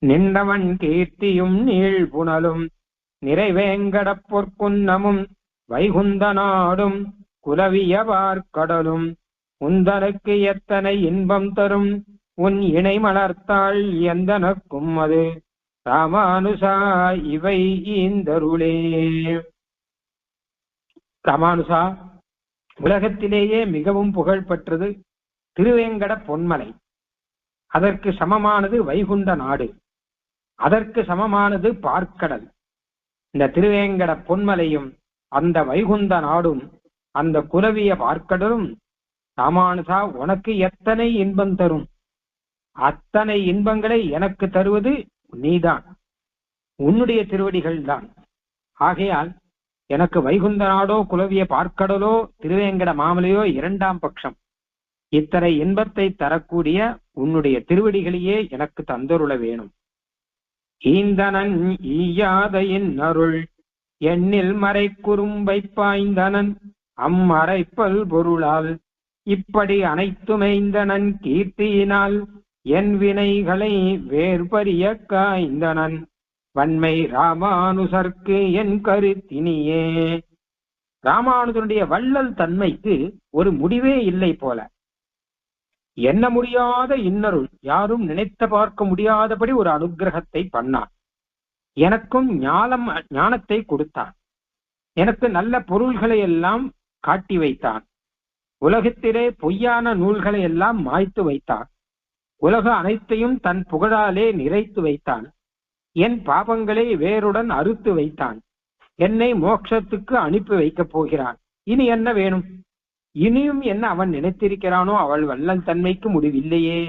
நின்றவன் கீர்த்தியும் நீள் புனலும் நிறைவேங்கடப் பொற்குன்னமும் வைகுந்த நாடும் குலவியவார் கடலும் உந்தனுக்கு எத்தனை இன்பம் தரும் உன் இணை மலர்த்தாள் எந்தனக்கும் அது ராமானுசா இவை ஈந்தருளே. ராமானுசா, உலகத்திலேயே மிகவும் புகழ் பெற்றது திருவேங்கட பொன்மலை. அதற்கு சமமானது வைகுண்ட நாடு, அதற்கு சமமானது பார்க்கடல். இந்த திருவேங்கட பொன்மலையும் அந்த வைகுந்த நாடும் அந்த குலவிய பார்க்கடலும் ராமானுசா உனக்கு எத்தனை இன்பம் தரும். அத்தனை இன்பங்களை எனக்கு தருவது நீதான், உன்னுடைய திருவடிகள் தான். ஆகையால் எனக்கு வைகுந்த நாடோ குலவிய பார்க்கடலோ திருவேங்கட மாமலையோ இரண்டாம் பட்சம். இத்தனை இன்பத்தை தரக்கூடிய உன்னுடைய திருவடிகளையே எனக்கு தந்தருள வேணும். ஈந்தனன் ஈயாதையின் அருள் எண்ணில் மறை குறும்பை பாய்ந்தனன் அம்மறைப்பல் பொருளால் இப்படி அனைத்துமைந்தனன் கீர்த்தியினால் என் வினைகளை வேர்பரிய காய்ந்தனன் வன்மை ராமானுசர்க்கு என் கருத்தினியே. ராமானுஜனுடைய வள்ளல் தன்மைக்கு ஒரு முடிவே இல்லை போல. எண்ண முடியாத இன்னருள், யாரும் நினைத்த பார்க்க முடியாதபடி ஒரு அனுகிரகத்தை பண்ணான். எனக்கும் ஞானத்தை கொடுத்தான். எனக்கு நல்ல பொருள்களை எல்லாம் காட்டி வைத்தான். உலகத்திலே பொய்யான நூல்களை எல்லாம் மாய்த்து வைத்தான். உலக அனைத்தையும் தன் புகழாலே நிறைத்து வைத்தான். என் பாபங்களை வேருடன் அறுத்து வைத்தான். என்னை மோட்சத்துக்கு அனுப்பி வைக்கப் போகிறான். இனி என்ன வேணும்? இனியும் என்ன அவன் நினைத்திருக்கிறானோ அவள் வல்லல் தன்மைக்கு முடிவில்லையே.